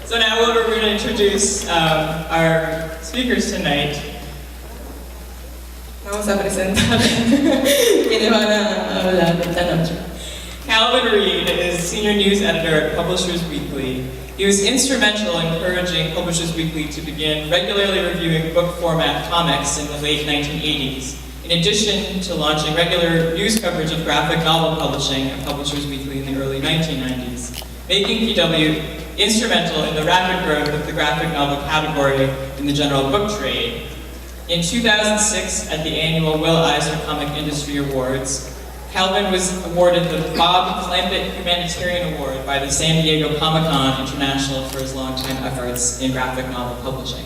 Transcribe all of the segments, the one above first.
So now we're going to introduce our speakers tonight. Vamos a presentar quienes van a hablar esta noche. CALVIN REID is Senior News Editor at Publishers Weekly. He was instrumental in encouraging Publishers Weekly to begin regularly reviewing book format comics in the late 1980s, in addition to launching regular news coverage of graphic novel publishing at Publishers Weekly in the early 1990s, making PW instrumental in the rapid growth of the graphic novel category in the general book trade. In 2006, at the annual Will Eisner Comic Industry Awards, CALVIN was awarded the Bob Clampett Humanitarian Award by the San Diego Comic-Con International for his longtime efforts in graphic novel publishing.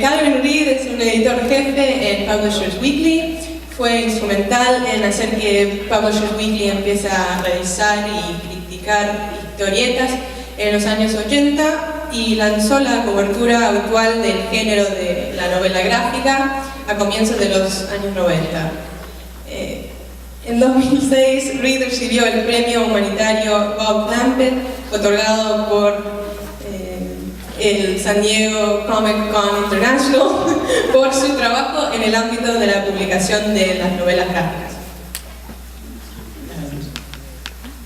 CALVIN REID es un editor jefe en Publishers Weekly. Fue instrumental en hacer que Publishers Weekly empiece a revisar y criticar historietas en los años 80 y lanzó la cobertura habitual del género de la novela gráfica a comienzos de los años 90. En 2006, Reid recibió el premio humanitario Bob Clampett, otorgado por el San Diego Comic Con International por su trabajo en el ámbito de la publicación de las novelas gráficas.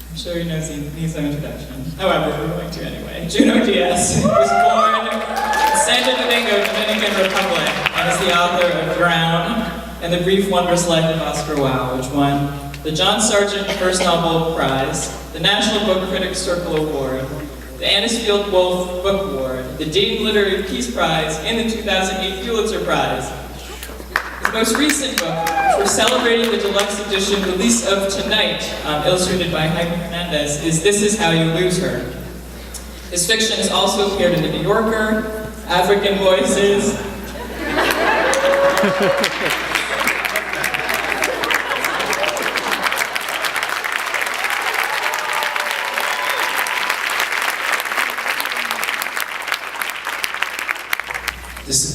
I'm sure he knows he needs some introduction. However, we're going to anyway. Junot Diaz was born in Santo Domingo, Dominican Republic, and is the author of Drown and the Brief Wondrous Life of Oscar Wilde, which won the John Sargent First Novel Prize, the National Book Critics Circle Award, the Anisfield Wolf Book Award, the Dayton Literary Peace Prize, and the 2008 Pulitzer Prize. His most recent book, which we're celebrating the deluxe edition release of tonight, illustrated by Jaime Hernandez, is This Is How You Lose Her. His fiction has also appeared in The New Yorker, African Voices,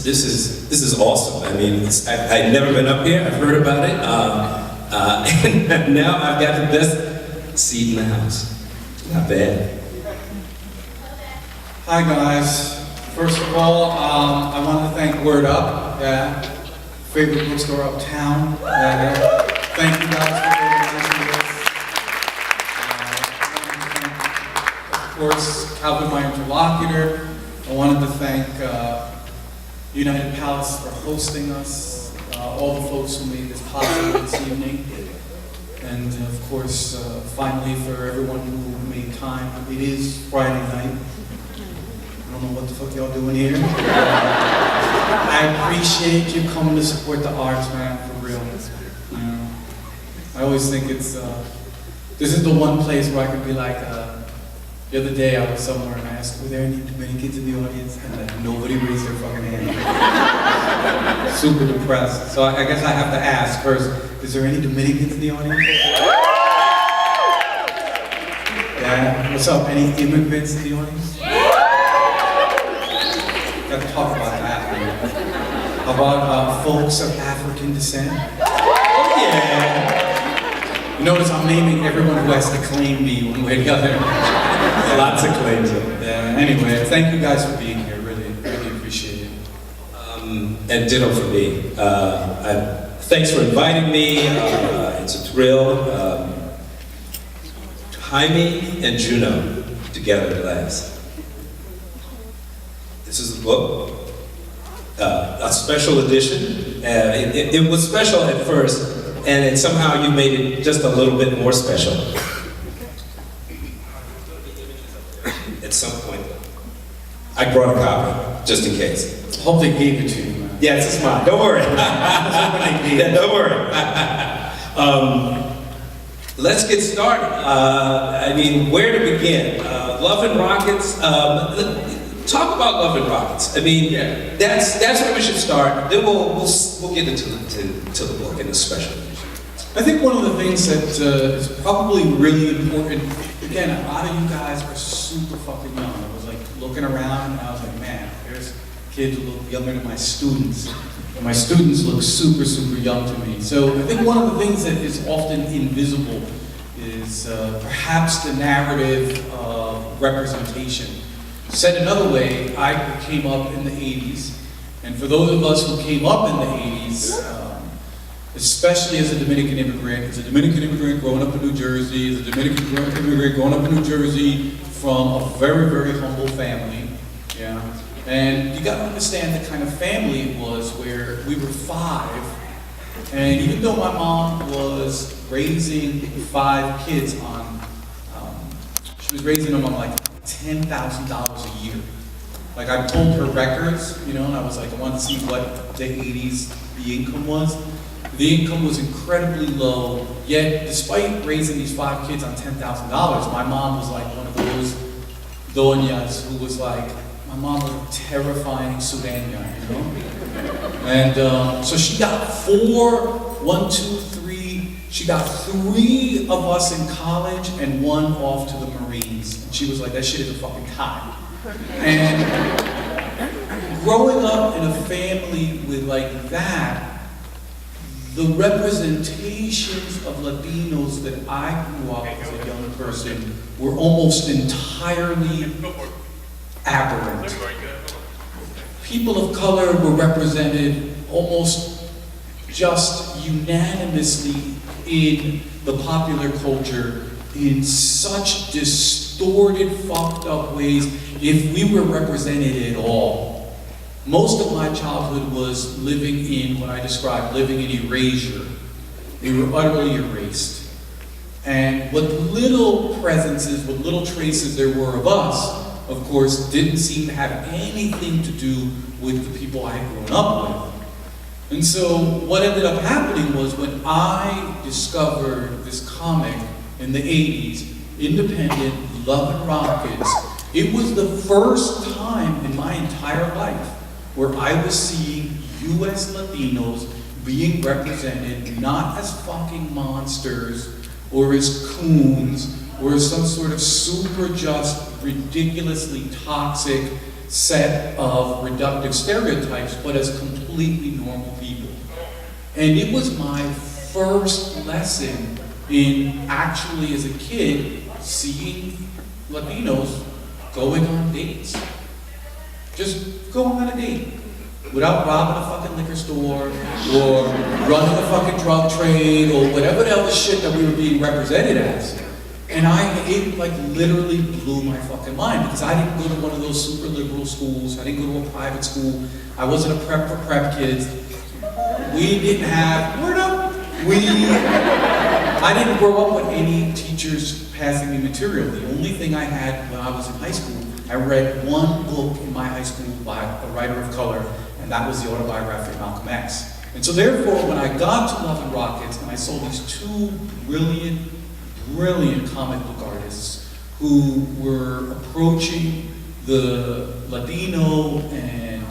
This is awesome. I mean, I've never been up here. I've heard about it, and now I've got the best seat in the house. Not bad. Hi guys. First of all, I want to thank Word Up, favorite bookstore uptown. Thank you guys for organizing this. Of course, Calvin, my interlocutor. I wanted to thank United Palace for hosting us, all the folks who made this possible this evening, and of course, finally for everyone who made time. It is Friday night. I don't know what the fuck y'all doing here. I appreciate you coming to support the arts, man, for real. You know, I always think it's, this is the one place where I could be like, the other day I was somewhere and I asked, were there any Dominicans in the audience? And like, nobody raised their fucking hand. Super depressed. So I guess I have to ask first, is there any Dominicans in the audience? Yeah, what's up? Any immigrants in the audience? Got to talk about that, man. How about folks of African descent? Oh yeah! You notice I'm naming everyone who has to claim me one way or the other. Lots of claims. Yeah, anyway, thank you guys for being here. Really, really appreciate it. And ditto for me. Thanks for inviting me. It's a thrill. Jaime and Junot together at last. This is the book, a special edition. It was special at first, and somehow you made it just a little bit more special. At some point, I brought a copy, just in case. Hope they gave it to you, man. Yeah, it's mine. Don't worry. Yeah, don't worry. Let's get started. I mean, where to begin? Love and Rockets. Talk about Love and Rockets. I mean, that's where we should start. Then we'll get into the book and the special edition. I think one of the things that is probably really important, again, a lot of you guys are super fucking young. I was like looking around and I was like, man, there's kids who look younger than my students. And my students look super, super young to me. So I think one of the things that is often invisible is perhaps the narrative of representation. Said another way, I came up in the 80s, and for those of us who came up in the 80s, especially as a Dominican immigrant growing up in New Jersey, as a Dominican immigrant growing up in New Jersey from a very, very humble family, yeah. And you gotta understand the kind of family it was where we were 5, and even though my mom was raising 5 kids on, she was raising them on like $10,000 a year. Like I pulled her records, you know, and I was like, I wanted to see what the 80s, the income was. The income was incredibly low, yet despite raising these 5 kids on $10,000, my mom was like one of those doñas who was like, my mom was a terrifying Sureña, you know? And so she got 3, she got 3 of us in college and 1 off to the Marines. And she was like, that shit is a fucking tie. And growing up in a family with like that, the representations of Latinos that I grew up as a young person were almost entirely aberrant. People of color were represented almost just unanimously in the popular culture in such distorted, fucked up ways, if we were represented at all. Most of my childhood was living in what I described, living in erasure. We were utterly erased. And what little presences, what little traces there were of us, of course, didn't seem to have anything to do with the people I had grown up with. And so what ended up happening was when I discovered this comic in the 80s, independent, Love and Rockets, it was the first time in my entire life where I was seeing US Latinos being represented not as fucking monsters or as coons or as some sort of super just, ridiculously toxic set of reductive stereotypes, but as completely normal people. And it was my first lesson in actually, as a kid, seeing Latinos going on dates. Just going on a date without robbing a fucking liquor store or running a fucking drug trade or whatever the other shit that we were being represented as. And it like literally blew my fucking mind because I didn't go to one of those super liberal schools. I didn't go to a private school. I wasn't a prep for prep kids. We didn't have, I didn't grow up with any teachers passing me material. The only thing I had when I was in high school, I read one book in my high school by a writer of color, and that was the autobiography of Malcolm X. And so therefore, when I got to Love and Rockets, and I saw these 2 brilliant, brilliant comic book artists who were approaching the Latino and,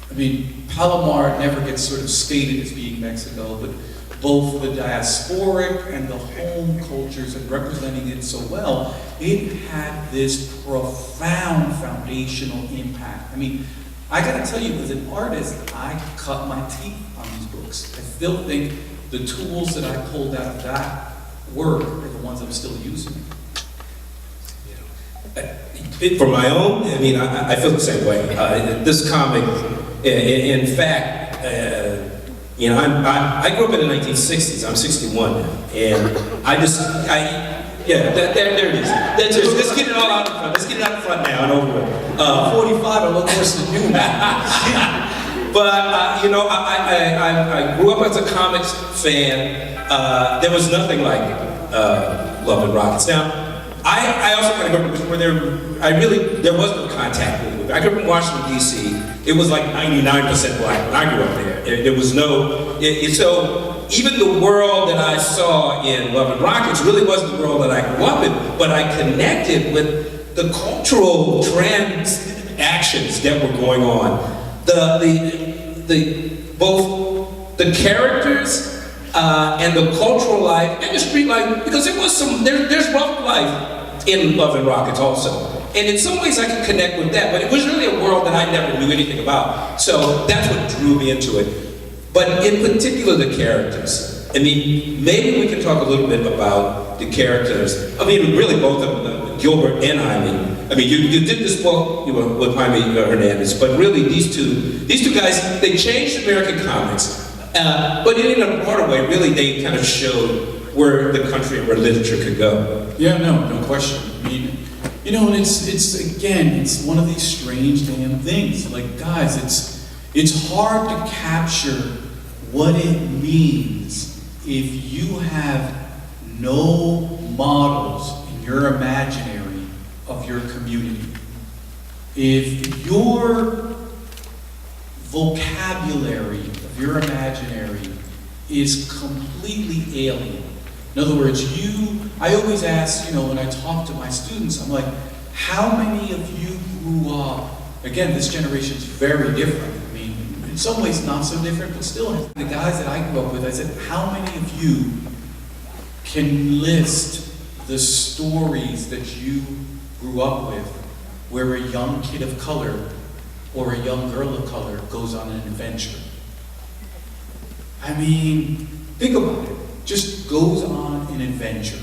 I mean, Palomar never gets sort of stated as being Mexico, but both the diasporic and the home cultures and representing it so well, it had this profound foundational impact. I mean, I gotta tell you, as an artist, I cut my teeth on these books. I still think the tools that I pulled out of that work are the ones I'm still using. For my own, I mean, I feel the same way. This comic, in fact, you know, I grew up in the 1960s. I'm 61 now, and there it is. Let's get it all out in front. Let's get it out in front now and over with. 45, I look worse than you now. But you know, I grew up as a comics fan. There was nothing like Love and Rockets. Now, I also kind of grew up where there was no contact with it. I grew up in Washington, D.C. It was like 99% black when I grew up there. There was no, so even the world that I saw in Love and Rockets really wasn't the world that I grew up in, but I connected with the cultural transactions that were going on. Both the characters and the cultural life and the street life, because there's rough life in Love and Rockets also. And in some ways I can connect with that, but it was really a world that I never knew anything about. So that's what drew me into it. But in particular, the characters. I mean, maybe we can talk a little bit about the characters. I mean, really both of them, Gilbert and Jaime. I mean, you did this book with Jaime Hernandez, but really these two guys, they changed American comics, but in a broader way, really they kind of showed where the country and where literature could go. Yeah, no question. I mean, you know, and it's one of these strange damn things. Like, guys, it's hard to capture what it means if you have no models in your imaginary of your community. If your vocabulary of your imaginary is completely alien. In other words, I always ask, you know, when I talk to my students, I'm like, how many of you grew up, again, this generation's very different. I mean, in some ways not so different, but still, the guys that I grew up with, I said, how many of you can list the stories that you grew up with where a young kid of color or a young girl of color goes on an adventure? I mean, think about it. Just goes on an adventure.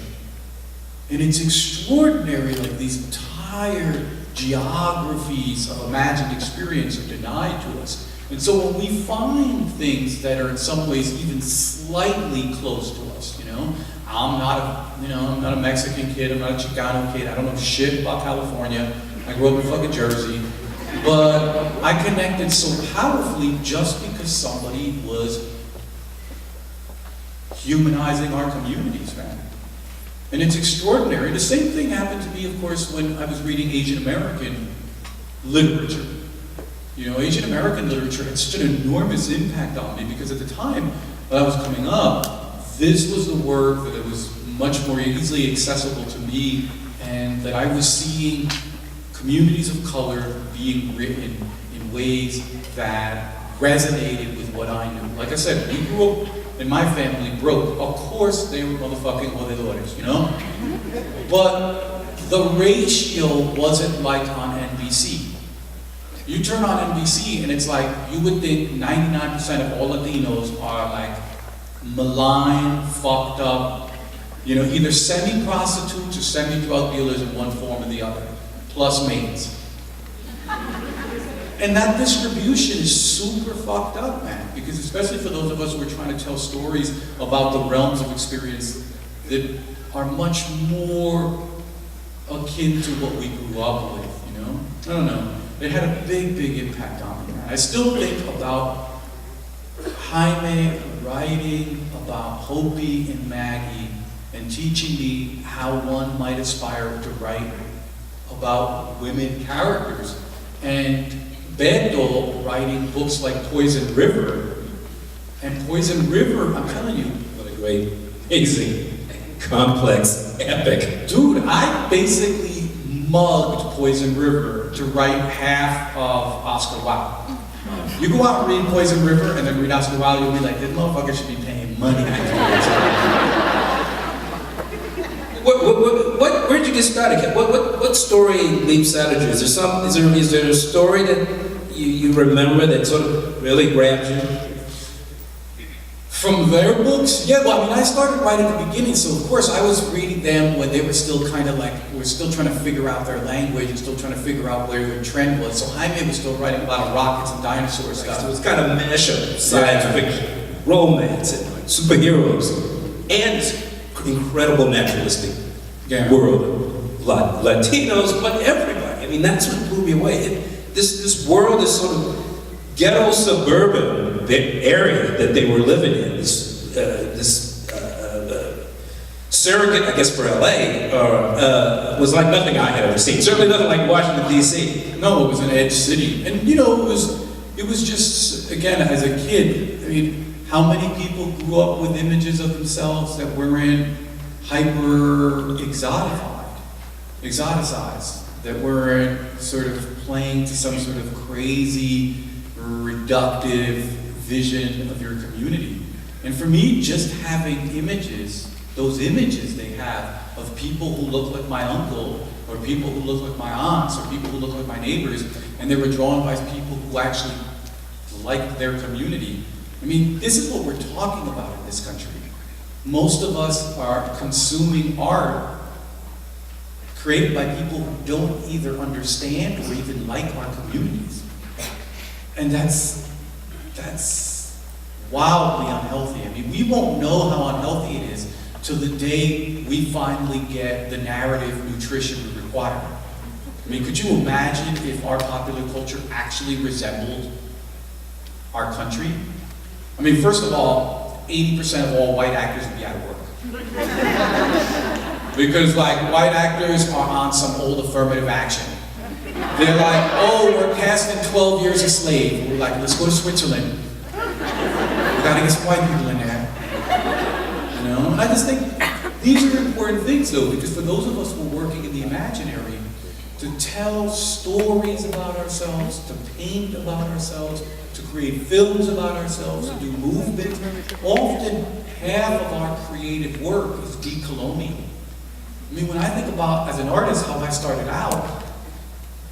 And it's extraordinary, like these entire geographies of imagined experience are denied to us. And so when we find things that are in some ways even slightly close to us, you know, I'm not a Mexican kid, I'm not a Chicano kid, I don't know shit about California, I grew up in fucking Jersey, but I connected so powerfully just because somebody was humanizing our communities, man. And it's extraordinary. The same thing happened to me, of course, when I was reading Asian American literature. You know, Asian American literature had such an enormous impact on me because at the time that I was coming up, this was the work that was much more easily accessible to me, and that I was seeing communities of color being written in ways that resonated with what I knew. Like I said, we grew up in my family broke. Of course, they were motherfucking jodedores, you know? But the ratio wasn't like on NBC. You turn on NBC and it's like, you would think 99% of all Latinos are like maligned, fucked up, you know, either semi-prostitutes or semi-drug dealers in one form or the other, plus maids. And that distribution is super fucked up, man, because especially for those of us who are trying to tell stories about the realms of experience that are much more akin to what we grew up with, you know? I don't know. It had a big, big impact on me, man. I still think about Jaime writing about Hopi and Maggie and teaching me how one might aspire to write about women characters. And Beto writing books like Poison River. And Poison River, I'm telling you, What a great, amazing, complex, epic. dude, I basically mugged Poison River to write half of Oscar Wilde. You go out and read Poison River and then read Oscar Wilde, you'll be like, this motherfucker should be paying money. Where'd you get started? What story leaps out at you? Is there a story that you remember that sort of really grabbed you? From their books? Yeah, well, I mean, I started right at the beginning, so of course I was reading them when they were still kind of like, we're still trying to figure out their language and still trying to figure out where their trend was. So Jaime was still writing a lot of rockets and dinosaur stuff. So it was kind of a mashup of science fiction, romance, and superheroes, and incredible naturalistic world. Latinos, but everybody. I mean, that's what blew me away. This world, this sort of ghetto suburban area that they were living in, this surrogate, I guess, for LA, was like nothing I had ever seen. Certainly nothing like Washington, D.C. No, it was an edge city. And you know, it was just, again, as a kid, I mean, how many people grew up with images of themselves that weren't hyper exoticized, that weren't sort of playing to some sort of crazy, reductive vision of your community. And for me, just having images, those images they have of people who look like my uncle, or people who look like my aunts, or people who look like my neighbors, and they were drawn by people who actually liked their community. I mean, this is what we're talking about in this country. most of us are consuming art created by people who don't either understand or even like our communities. And that's wildly unhealthy. I mean, we won't know how unhealthy it is till the day we finally get the narrative nutrition we require. I mean, could you imagine if our popular culture actually resembled our country? I mean, first of all, 80% of all white actors would be out of work. Because like, white actors are on some old affirmative action. They're like, oh, we're casting 12 Years a Slave. We're like, let's go to Switzerland. We gotta get some white people in there. You know? And I just think these are important things though, because for those of us who are working in the imaginary, to tell stories about ourselves, to paint about ourselves, to create films about ourselves, to do movements, often half of our creative work is decolonial. I mean, when I think about, as an artist, how I started out,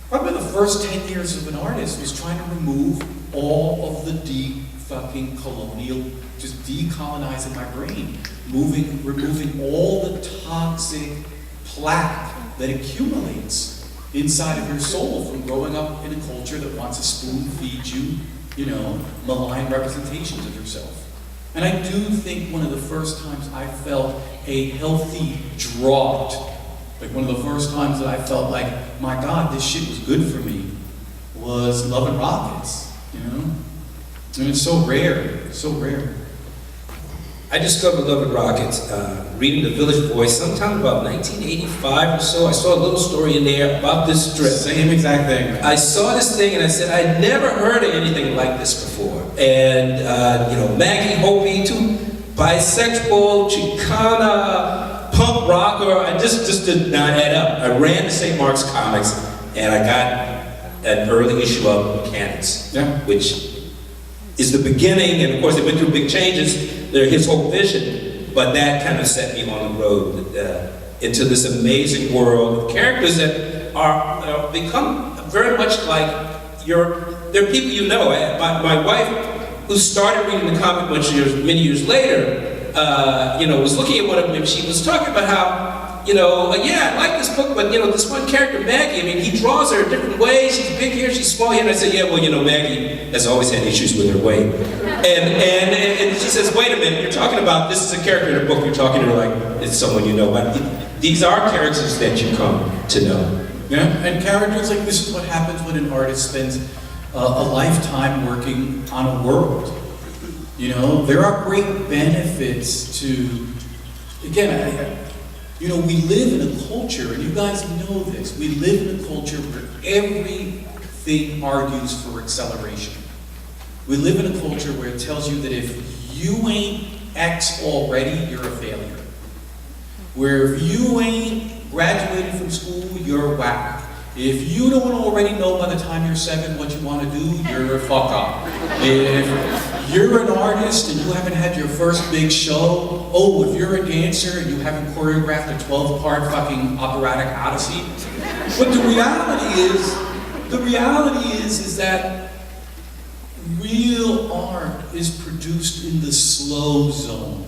probably the first 10 years of an artist was trying to remove all of the fucking colonial, just decolonizing my brain, removing all the toxic plaque that accumulates inside of your soul from growing up in a culture that wants to spoon feed you, you know, malign representations of yourself. And I do think one of the first times I felt a healthy drought, like one of the first times that I felt like, my God, this shit was good for me, was Love and Rockets, you know? And it's so rare, so rare. I discovered Love and Rockets reading The Village Voice sometime about 1985 or so. I saw a little story in there about this strip. Same exact thing. Right? I saw this thing and I said, I'd never heard of anything like this before. And, you know, Maggie Hopi, too bisexual, Chicana, punk rocker, I just did not add up. I ran to St. Mark's Comics and I got an early issue of Mechanics, which is the beginning, and of course they went through big changes. They're his whole vision, but that kind of set me on the road into this amazing world of characters that are become very much like they're people you know. My wife, who started reading the comic many years later, you know, was looking at one of them and she was talking about how, you know, yeah, I like this book, but you know, this one character, Maggie, I mean, he draws her different ways. She's big here, she's small here. And I said, yeah, well, you know, Maggie has always had issues with her weight. And she says, wait a minute, you're talking about, this is a character in a book, you're talking to her like it's someone you know. But these are characters that you come to know. Yeah, and characters like this is what happens when an artist spends a lifetime working on a world. You know, there are great benefits to, again, you know, we live in a culture, and you guys know this, we live in a culture where everything argues for acceleration. We live in a culture where it tells you that if you ain't X already, you're a failure. Where if you ain't graduated from school, you're whack. If you don't already know by the time you're 7 what you want to do, you're a fuck up. If you're an artist and you haven't had your first big show, oh, if you're a dancer and you haven't choreographed a 12-part fucking operatic odyssey. But the reality is that real art is produced in the slow zone.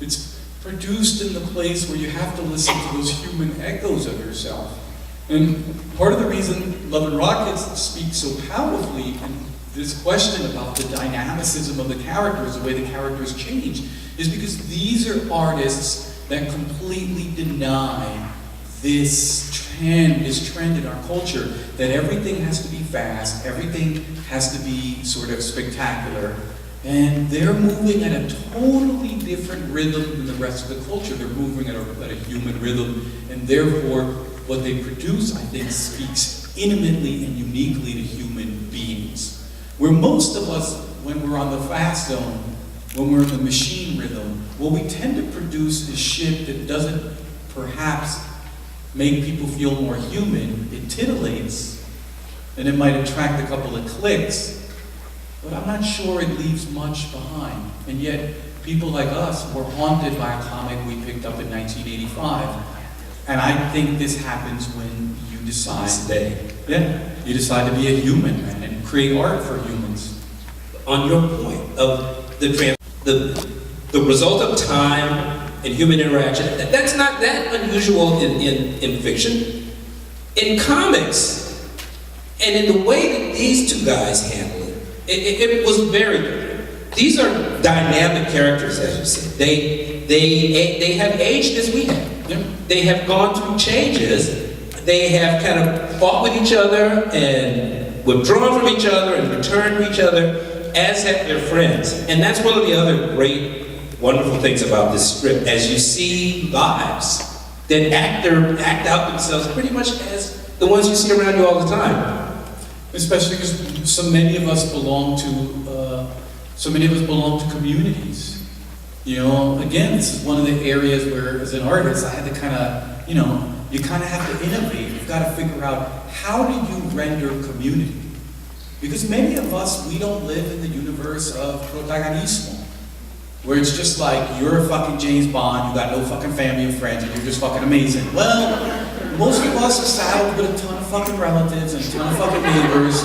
It's produced in the place where you have to listen to those human echoes of yourself. And part of the reason Love and Rockets speaks so powerfully and this question about the dynamicism of the characters, the way the characters change, is because these are artists that completely deny this trend in our culture, that everything has to be fast, everything has to be sort of spectacular, and they're moving at a totally different rhythm than the rest of the culture. They're moving at a human rhythm, and therefore what they produce, I think, speaks intimately and uniquely to human beings. Where most of us, when we're on the fast zone, when we're in the machine rhythm, what we tend to produce is shit that doesn't perhaps make people feel more human. It titillates, and it might attract a couple of clicks, but I'm not sure it leaves much behind. And yet, people like us were haunted by a comic we picked up in 1985. And I think this happens when you decide you decide to be a human, man, and create art for humans. On your point of the the result of time and human interaction. That's not that unusual in fiction. In comics, and in the way that these two guys handle it was very different. These are dynamic characters, as you said. They have aged as we have. They have gone through changes. They have kind of fought with each other and withdrawn from each other and returned to each other, as have their friends. And that's one of the other great, wonderful things about this script, as you see lives that act out themselves pretty much as the ones you see around you all the time. Especially because so many of us belong to communities. You know, again, this is one of the areas where, as an artist, I had to kind of, you kind of have to innovate. You've got to figure out, how do you render community? Because many of us, we don't live in the universe of protagonismo, where it's just like, you're a fucking James Bond, you got no fucking family or friends, and you're just fucking amazing. Well, most of us are saddled with a ton of fucking relatives and a ton of fucking neighbors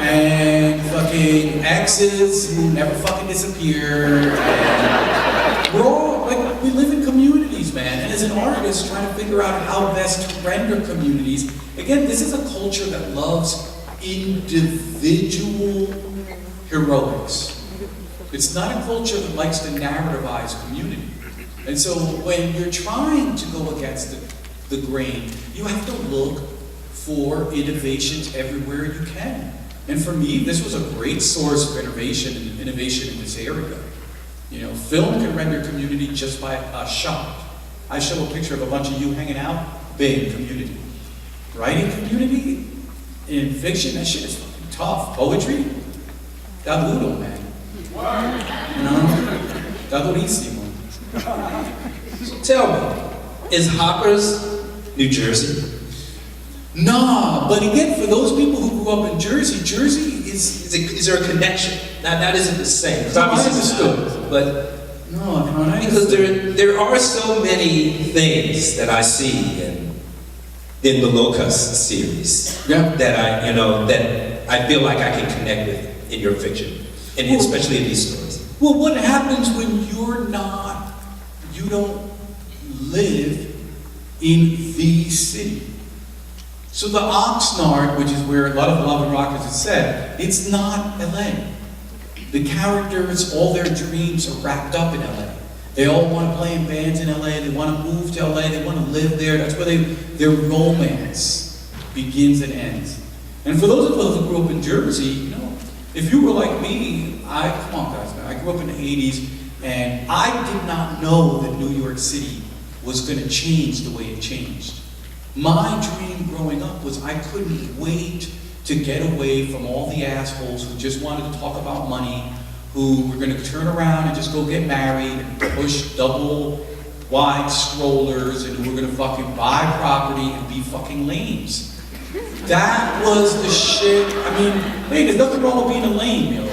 and fucking exes who never fucking disappear. And we're all, like, we live in communities, man. And as an artist, trying to figure out how best to render communities, again, this is a culture that loves individual heroics. It's not a culture that likes to narrativize community. And so when you're trying to go against the grain, you have to look for innovations everywhere you can. And for me, this was a great source of innovation in this area. You know, film can render community just by a shot. I show a picture of a bunch of you hanging out, big community. Writing community in fiction, that shit is fucking tough. Poetry, da duro, man. You know, da durísimo. So tell me, is Hoppers New Jersey? Nah, but again, for those people who grew up in Jersey, Is there a connection? Now that isn't the same. It's obviously understood, but no, because there are so many things that I see in the Locust series that I feel like I can connect with in your fiction, and especially in these stories. Well, what happens when you don't live in the city? So the Oxnard, which is where a lot of Love and Rockets is set, it's not LA. The characters, all their dreams are wrapped up in LA. They all want to play in bands in LA, they want to move to LA, they want to live there. That's where their romance begins and ends. And for those of us who grew up in Jersey, if you were like me, come on guys, man, I grew up in the 80s, and I did not know that New York City was going to change the way it changed. My dream growing up was I couldn't wait to get away from all the assholes who just wanted to talk about money, who were going to turn around and just go get married and push double wide strollers, and who were going to fucking buy property and be fucking lames. That was the shit. I mean, hey, there's nothing wrong with being a lame,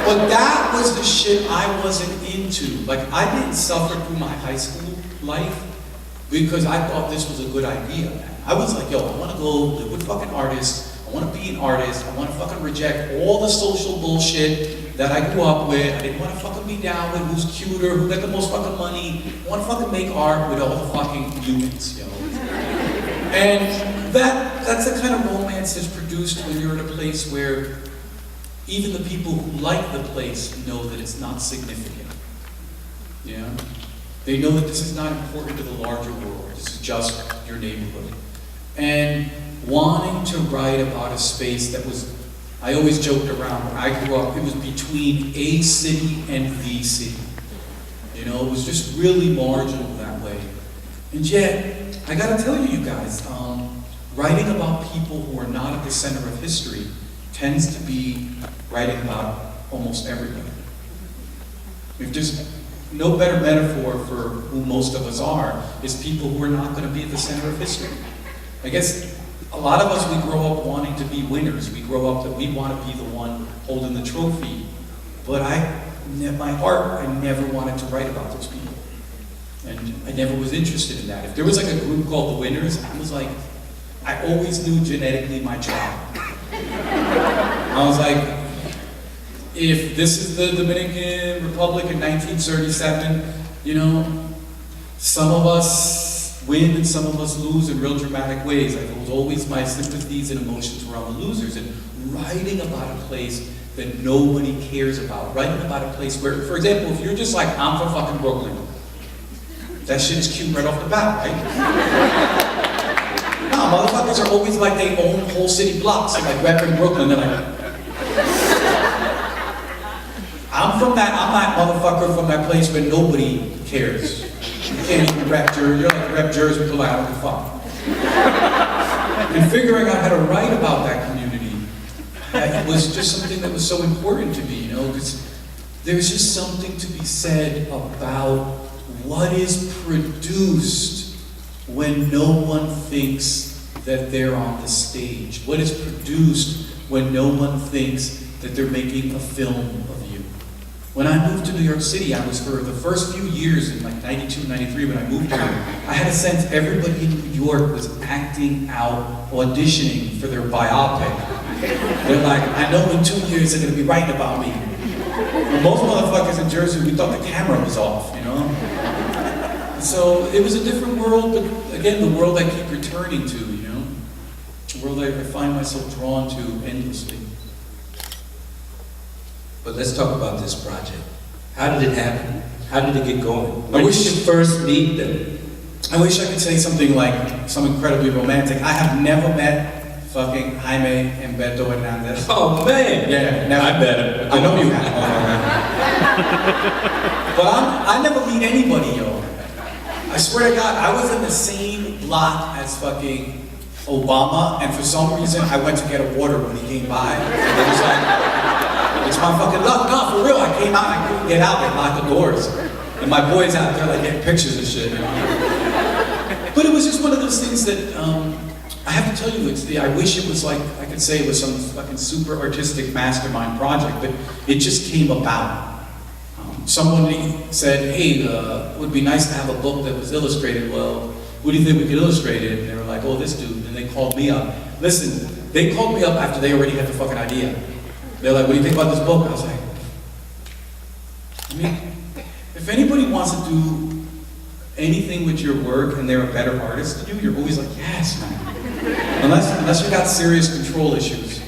But that was the shit I wasn't into. Like, I didn't suffer through my high school life because I thought this was a good idea, man. I was like, I want to go live with fucking artists. I want to be an artist. I want to fucking reject all the social bullshit that I grew up with. I didn't want to fucking be down with who's cuter, who got the most fucking money. I want to fucking make art with all the fucking humans, And that's the kind of romance that's produced when you're in a place where even the people who like the place know that it's not significant. They know that this is not important to the larger world. This is just your neighborhood. And wanting to write about a space that was, I always joked around, when I grew up, it was between a city and the city. It was just really marginal that way. And yet, I gotta tell you guys, writing about people who are not at the center of history tends to be writing about almost everybody. If there's no better metaphor for who most of us are, is people who are not going to be at the center of history. I guess a lot of us, we grow up wanting to be winners. We grow up that we want to be the one holding the trophy. But my heart, I never wanted to write about those people. And I never was interested in that. If there was like a group called the Winners, I was like, I always knew genetically my tribe. I was like, if this is the Dominican Republic in 1937, you know, some of us win and some of us lose in real dramatic ways. Like, it was always my sympathies and emotions were on the losers. And writing about a place that nobody cares about, writing about a place where, for example, if you're just like, I'm from fucking Brooklyn, that shit is cute right off the bat, right? No, motherfuckers are always like they own whole city blocks, like repping Brooklyn, they're like, I'm that motherfucker from that place where nobody cares. You can't even rep Jersey, you're like rep Jersey, people like, I don't give a fuck. And figuring out how to write about that community, it was just something that was so important to me, you know, because there's just something to be said about what is produced when no one thinks that they're on the stage? What is produced when no one thinks that they're making a film of you? When I moved to New York City, I was, for the first few years in like 92, 93, when I moved here, I had a sense everybody in New York was acting out, auditioning for their biopic. They're like, I know in 2 years they're gonna be writing about me. But most motherfuckers in Jersey, we thought the camera was off, you know? So it was a different world, but again, the world I keep returning to, you know? The world I find myself drawn to endlessly. But let's talk about this project. How did it happen? How did it get going? When did you first meet them? I wish I could say something like, some incredibly romantic. I have never met fucking Jaime and Beto Hernandez. Oh man! Yeah, never. I met him. I know you have. But I never meet anybody, yo. I swear to God, I was in the same block as fucking Obama, and for some reason, I went to get a water when he came by. And it was like, it's my fucking luck. No, for real, I came out and I couldn't get out. They locked the doors. And my boys out there, like, getting pictures and shit, you know? But it was just one of those things that, I have to tell you, I wish it was like, I could say it was some fucking super artistic mastermind project, but it just came about. Somebody said, hey, it would be nice to have a book that was illustrated. Well, what do you think we could illustrate it? And they were like, oh, this dude. And they called me up. Listen, they called me up after they already had the fucking idea. They're like, what do you think about this book? I was like, I mean, if anybody wants to do anything with your work and they're a better artist than you, you're always like, yes, man. Unless you got serious control issues.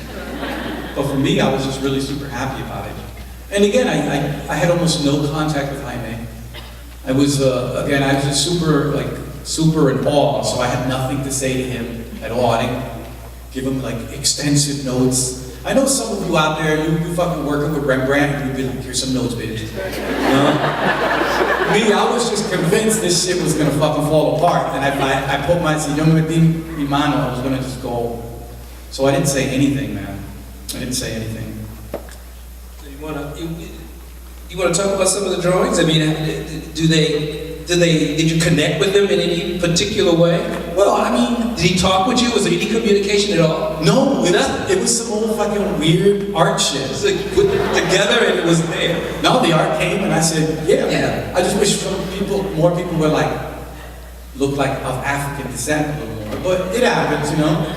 But for me, I was just really super happy about it. And again, I had almost no contact with Jaime. I was, again, I was just super in awe, so I had nothing to say to him at all. I didn't give him like extensive notes. I know some of you out there, you fucking working with Rembrandt, and you'd be like, here's some notes, bitch. Me, I was just convinced this shit was gonna fucking fall apart. And I put my, si yo me metí mi mano, I was gonna just go. So I didn't say anything, man. I didn't say anything. You want to talk about some of the drawings? I mean, did you connect with them in any particular way? Well, I mean, did he talk with you? Was there any communication at all? No, it was some old fucking weird art shit. It's like put together and it was there. No, the art came and I said, yeah. I just wish more people were like, look like of African descent a little more. But it happens, you know.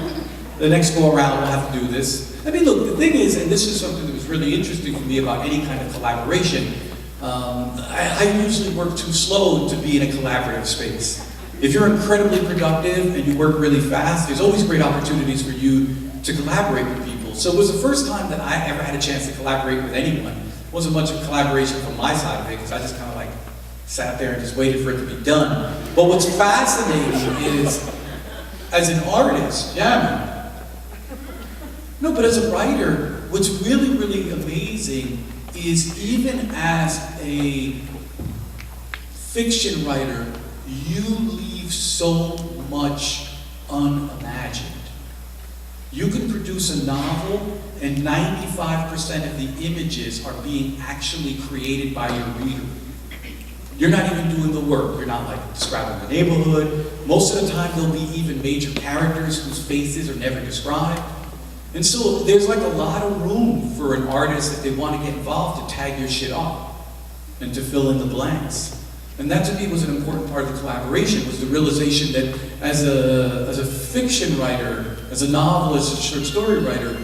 The next go around we'll have to do this. I mean, look, the thing is, and this is something that was really interesting for me about any kind of collaboration, I usually work too slow to be in a collaborative space. If you're incredibly productive and you work really fast, there's always great opportunities for you to collaborate with people. So it was the first time that I ever had a chance to collaborate with anyone. It wasn't much of collaboration from my side of it, because I just kind of like sat there and just waited for it to be done. But what's fascinating is, as an artist, no, but as a writer, what's really, really amazing is even as a fiction writer, you leave so much unimagined. You can produce a novel and 95% of the images are being actually created by your reader. You're not even doing the work. You're not like describing the neighborhood. Most of the time there'll be even major characters whose faces are never described. And so there's like a lot of room for an artist, if they want to get involved, to tag your shit up and to fill in the blanks. And that to me was an important part of the collaboration, was the realization that as a fiction writer, as a novelist, as a short story writer,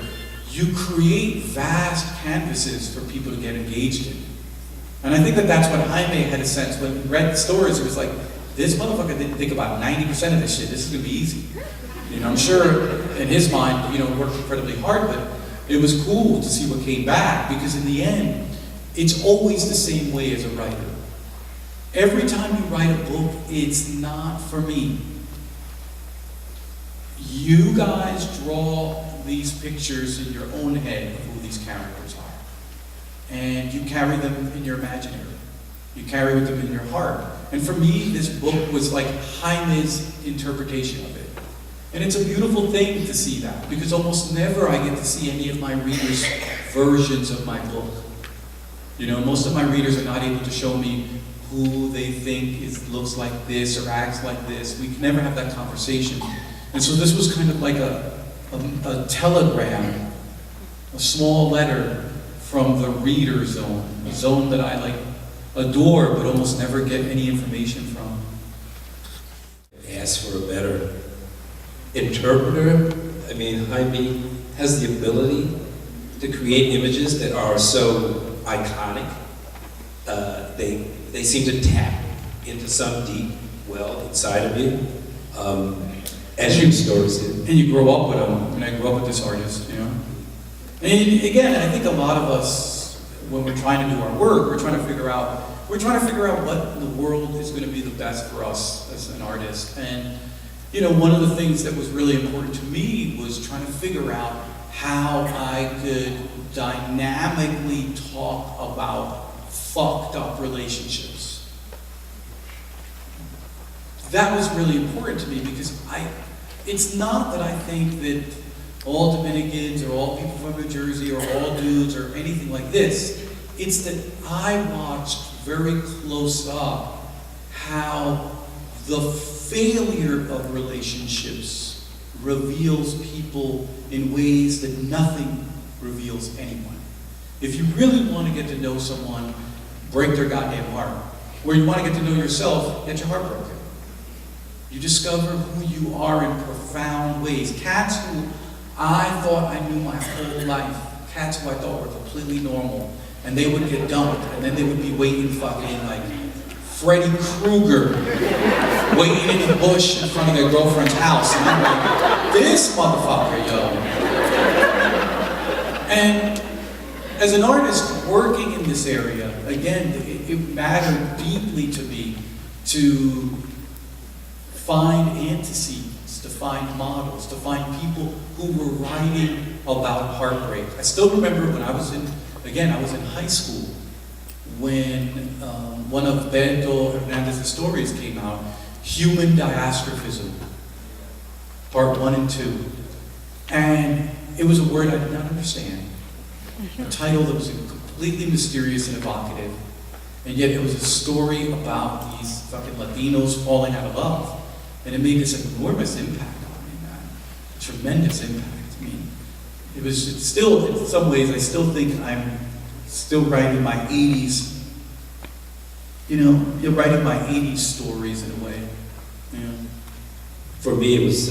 you create vast canvases for people to get engaged in. And I think that that's what Jaime had a sense when he read the stories. It was like, this motherfucker didn't think about 90% of this shit. This is gonna be easy. You know, I'm sure in his mind, you know, worked incredibly hard, but it was cool to see what came back, because in the end, it's always the same way as a writer. Every time you write a book, it's not for me. You guys draw these pictures in your own head of who these characters are. And you carry them in your imaginary. You carry them in your heart. And for me, this book was like Jaime's interpretation of it. And it's a beautiful thing to see that, because almost never I get to see any of my readers' versions of my book. You know, most of my readers are not able to show me who they think looks like this or acts like this. We can never have that conversation. And so this was kind of like a telegram, a small letter from the reader zone, a zone that I like adore but almost never get any information from. Ask for a better interpreter. I mean, Jaime has the ability to create images that are so iconic. They seem to tap into some deep well inside of you. As your stories do. And you grow up with them. I mean, I grew up with this artist, you know. And again, I think a lot of us, when we're trying to do our work, we're trying to figure out what in the world is going to be the best for us as an artist. And you know, one of the things that was really important to me was trying to figure out how I could dynamically talk about fucked up relationships. That was really important to me, because it's not that I think that all Dominicans or all people from New Jersey or all dudes or anything like this. It's that I watched very close up how the failure of relationships reveals people in ways that nothing reveals anyone. If you really want to get to know someone, break their goddamn heart. Where you want to get to know yourself, get your heart broken. You discover who you are in profound ways. Cats who I thought I knew my whole life, cats who I thought were completely normal, and they would get dumped, and then they would be waiting fucking like Freddy Krueger, waiting in the bush in front of their girlfriend's house. And I'm like, this motherfucker, yo. And as an artist working in this area, again, it mattered deeply to me to find antecedents, to find models, to find people who were writing about heartbreak. I still remember when I was in high school, when one of Jaime Hernandez's stories came out, Human Diastrophism, part 1 and 2. And it was a word I did not understand. A title that was completely mysterious and evocative. And yet it was a story about these fucking Latinos falling out of love. And it made this enormous impact on me, man. A tremendous impact. I mean, it's still, in some ways, I still think I'm still writing my 80s, you know, you're writing my 80s stories in a way. You know? For me, it was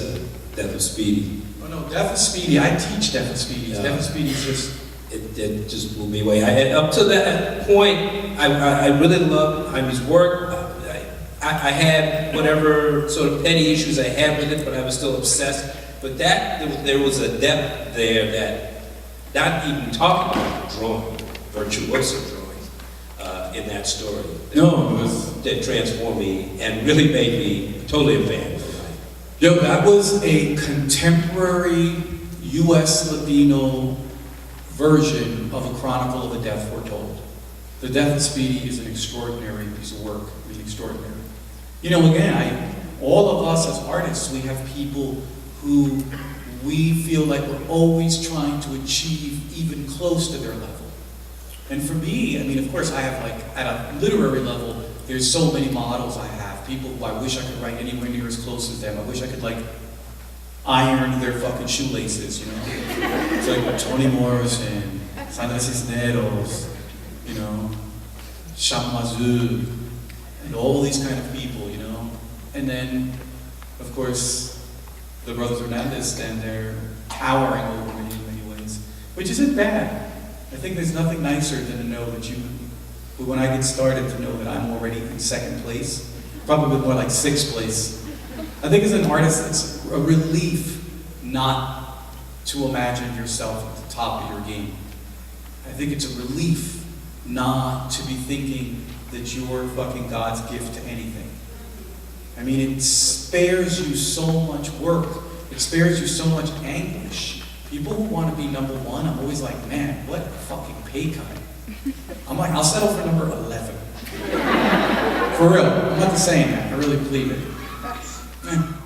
Death of Speedy. Oh no, Death of Speedy, I teach Death of Speedy. Yeah. Death of Speedy is just... It just blew me away. Up to that point, I really loved Jaime's work. I had whatever sort of petty issues I had with it, but I was still obsessed. But there was a depth there that, not even talking about drawing, virtuoso drawing, in that story. That transformed me and really made me totally a fan. Yo, that was a contemporary U.S. Latino version of a chronicle of a death foretold. The Death of Speedy is an extraordinary piece of work, really extraordinary. You know, again, all of us as artists, we have people who we feel like we're always trying to achieve even close to their level. And for me, I mean, of course, I have like, at a literary level, there's so many models I have. People who I wish I could write anywhere near as close as them. I wish I could like iron their fucking shoelaces, you know? It's like Toni Morrison, Sandra Cisneros, you know, Chamazou, and all these kind of people, you know? And then, of course, the brothers Hernandez stand there towering over me in many ways. which isn't bad. I think there's nothing nicer than to know that when I get started, to know that I'm already in second place, probably more like sixth place. I think as an artist, it's a relief not to imagine yourself at the top of your game. I think it's a relief not to be thinking that you're fucking God's gift to anything. I mean, it spares you so much work. It spares you so much anguish. People who want to be number one, I'm always like, man, what a fucking pay cut. I'm like, I'll settle for number 11. For real, I'm not saying that. I really believe it. Man.